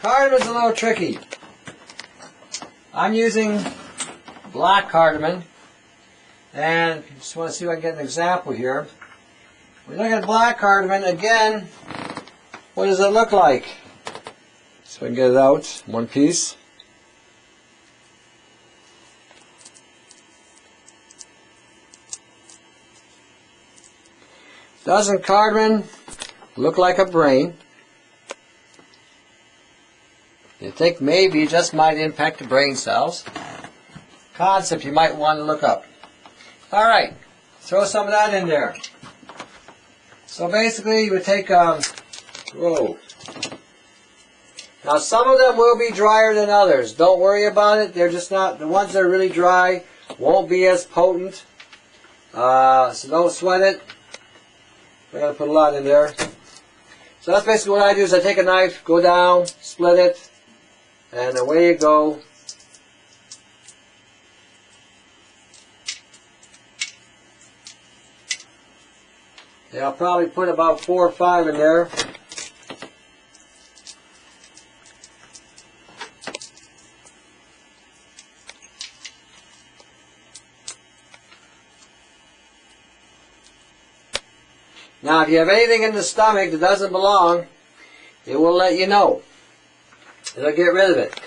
Cardamon's a little tricky. I'm using black cardamom, and just want to see if I can get an example here. We look at black cardamom again. What does it look like? So I can get it out one piece. Doesn't cardamom look like a brain? You think maybe it just might impact the brain cells. Concept you might want to look up. Alright, throw some of that in there. So basically you would take, whoa. Now some of them will be drier than others. Don't worry about it. They're just not, the ones that are really dry won't be as potent. So don't sweat it. We're going to put a lot in there. So that's basically what I do is I take a knife, go down, split it, and away you go. Yeah, I'll probably put about 4 or 5 in there. Now, if you have anything in the stomach that doesn't belong, it will let you know. It'll get rid of it.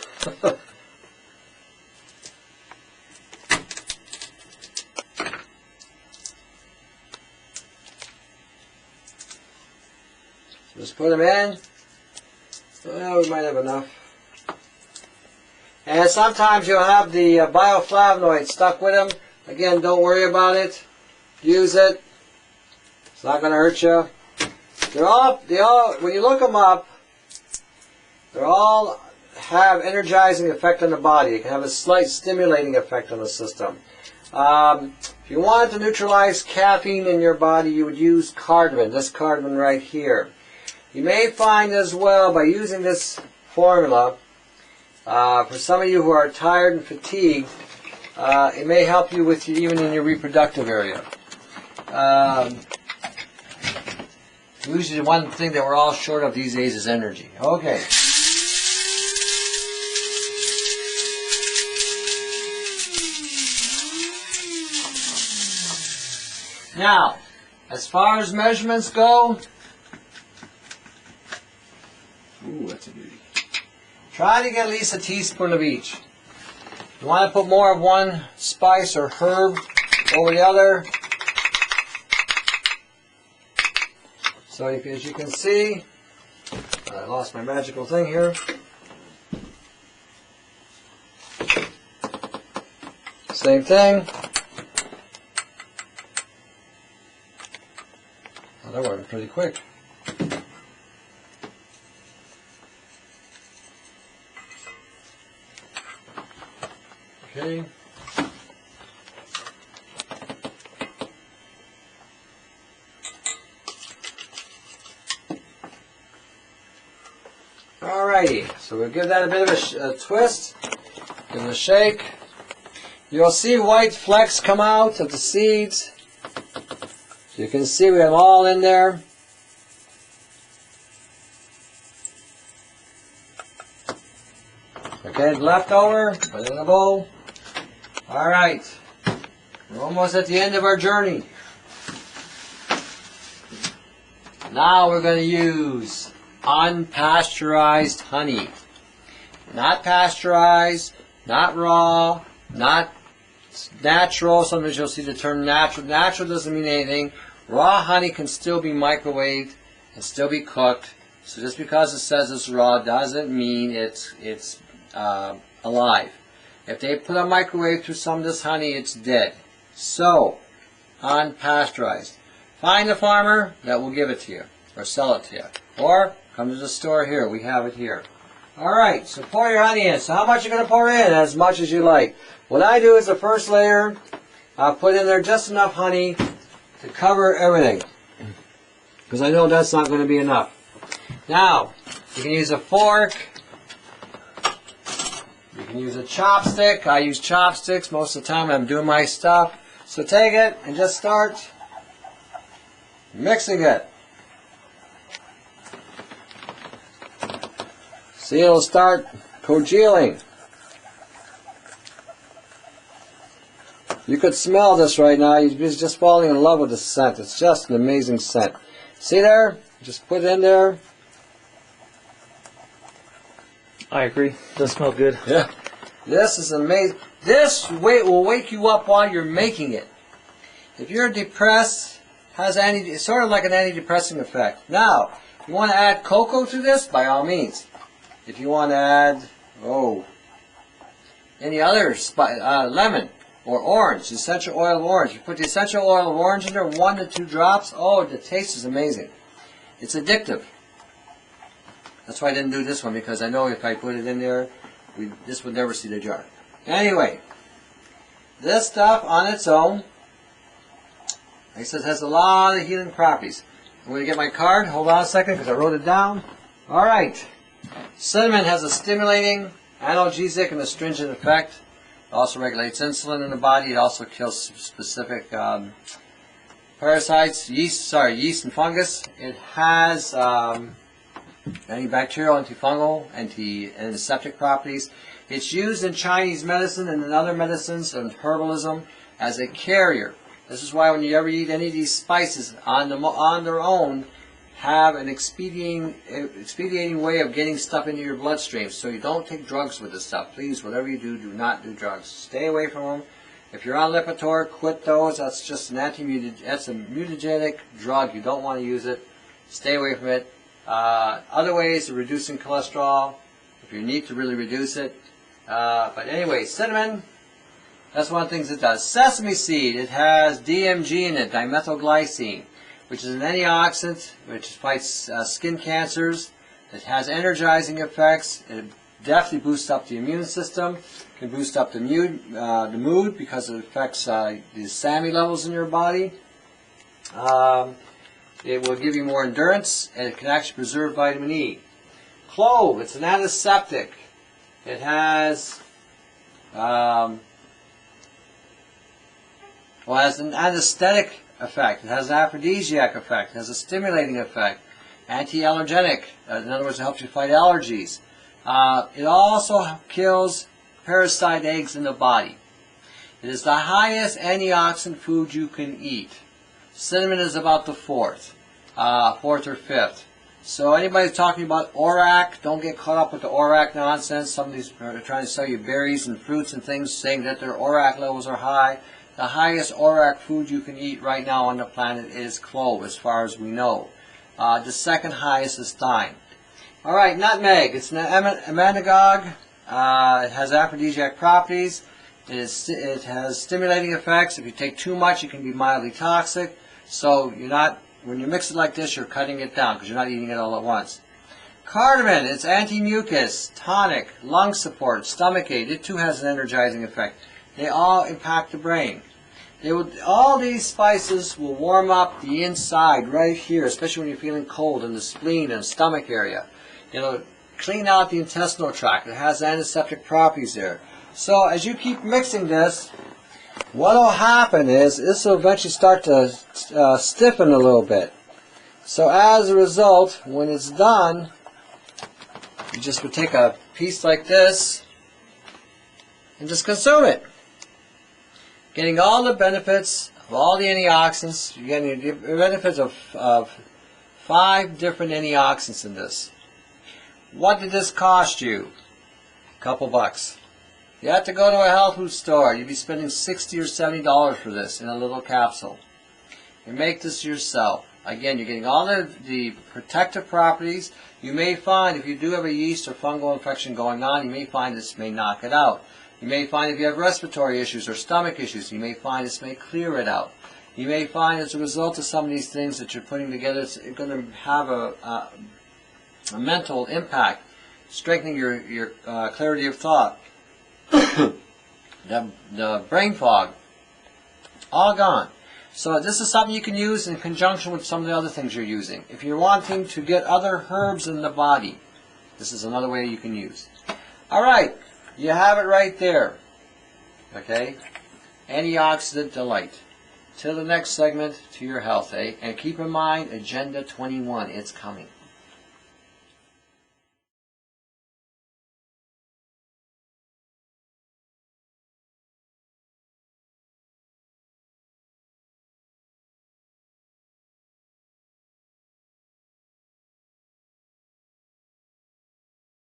Just put them in. Well, we might have enough. And sometimes you'll have the bioflavonoid stuck with them. Again, don't worry about it. Use it. It's not going to hurt you. They all, when you look them up, they all have energizing effect on the body. It can have a slight stimulating effect on the system. If you wanted to neutralize caffeine in your body, you would use cardamom, this cardamom right here. You may find as well, by using this formula, for some of you who are tired and fatigued, it may help you with even in your reproductive area. Usually the one thing that we're all short of these days is energy. Okay. Now, as far as measurements go, ooh, that's a beauty. Try to get at least a teaspoon of each. You want to put more of one spice or herb over the other. So as you can see, I lost my magical thing here. Same thing. Oh, that worked pretty quick. Okay. Alrighty, so we'll give that a bit of a twist, give it a shake. You'll see white flecks come out of the seeds. So you can see we have them all in there. Okay, leftover, put it in a bowl. Alright, we're almost at the end of our journey. Now we're going to use unpasteurized honey. Not pasteurized, not raw, not natural. Sometimes you'll see the term natural. Natural doesn't mean anything. Raw honey can still be microwaved and still be cooked. So just because it says it's raw doesn't mean it's alive. If they put a microwave through some of this honey, it's dead. So, unpasteurized. Find a farmer that will give it to you or sell it to you. Or come to the store here. We have it here. Alright, so pour your honey in. So how much are you going to pour in? As much as you like. What I do is the first layer, I'll put in there just enough honey to cover everything. Because I know that's not going to be enough. Now, you can use a fork. You can use a chopstick. I use chopsticks most of the time when I'm doing my stuff. So take it and just start mixing it. See, it'll start congealing. You could smell this right now. You'd be just falling in love with the scent. It's just an amazing scent. See there? Just put it in there. I agree. It does smell good. Yeah. This is amazing. This will wake you up while you're making it. If you're depressed, it's sort of like an antidepressant effect. Now, if you want to add cocoa to this, by all means. If you want to add, any other lemon or orange, essential oil of orange. You put the essential oil of orange in there, 1 to 2 drops. Oh, the taste is amazing. It's addictive. That's why I didn't do this one, because I know if I put it in there, this would never see the jar. Anyway, this stuff on its own, like I said, has a lot of healing properties. I'm going to get my card. Hold on a second, because I wrote it down. All right. Cinnamon has a stimulating, analgesic, and astringent effect. It also regulates insulin in the body. It also kills specific parasites, yeast and fungus. It has antibacterial, antifungal, antiseptic properties. It's used in Chinese medicine and in other medicines and herbalism as a carrier. This is why when you ever eat any of these spices on their own, have an expediting way of getting stuff into your bloodstream. So you don't take drugs with this stuff. Please, whatever you do, do not do drugs. Stay away from them. If you're on Lipitor, quit those. That's just an that's a mutagenic drug. You don't want to use it. Stay away from it. Other ways of reducing cholesterol, if you need to really reduce it. But anyway, cinnamon, that's one of the things it does. Sesame seed, it has DMG in it, dimethylglycine, which is an antioxidant, which fights skin cancers. It has energizing effects. It definitely boosts up the immune system. It can boost up the mood because it affects the SAMe levels in your body. It will give you more endurance, and it can actually preserve vitamin E. Clove, it's an antiseptic. It has has an anesthetic effect. It has an aphrodisiac effect. It has a stimulating effect. Anti-allergenic. In other words, it helps you fight allergies. It also kills parasite eggs in the body. It is the highest antioxidant food you can eat. Cinnamon is about the fourth or fifth. So anybody talking about ORAC, don't get caught up with the ORAC nonsense. Somebody's trying to sell you berries and fruits and things saying that their ORAC levels are high. The highest ORAC food you can eat right now on the planet is clove, as far as we know. The second highest is thyme. All right, nutmeg. It's an emmenagogue. It has aphrodisiac properties. It has stimulating effects. If you take too much, it can be mildly toxic. So when you mix it like this, you're cutting it down because you're not eating it all at once. Cardamom, it's anti-mucus, tonic, lung support, stomach aid. It too has an energizing effect. They all impact the brain. All these spices will warm up the inside right here, especially when you're feeling cold in the spleen and stomach area. It'll clean out the intestinal tract. It has antiseptic properties there. So as you keep mixing this, what will happen is this will eventually start to stiffen a little bit. So as a result, when it's done, you just would take a piece like this and just consume it. Getting all the benefits of all the antioxidants. You're getting the benefits of 5 different antioxidants in this. What did this cost you? A couple bucks. You have to go to a health food store. You'd be spending $60 or $70 for this in a little capsule. You make this yourself. Again, you're getting all the protective properties. You may find, if you do have a yeast or fungal infection going on, you may find this may knock it out. You may find if you have respiratory issues or stomach issues, you may find this may clear it out. You may find as a result of some of these things that you're putting together, it's going to have a mental impact, strengthening your clarity of thought. The brain fog, all gone. So this is something you can use in conjunction with some of the other things you're using. If you're wanting to get other herbs in the body, this is another way you can use. All right, you have it right there. Okay, antioxidant delight. Till the next segment, to your health, eh? And keep in mind, Agenda 21, it's coming.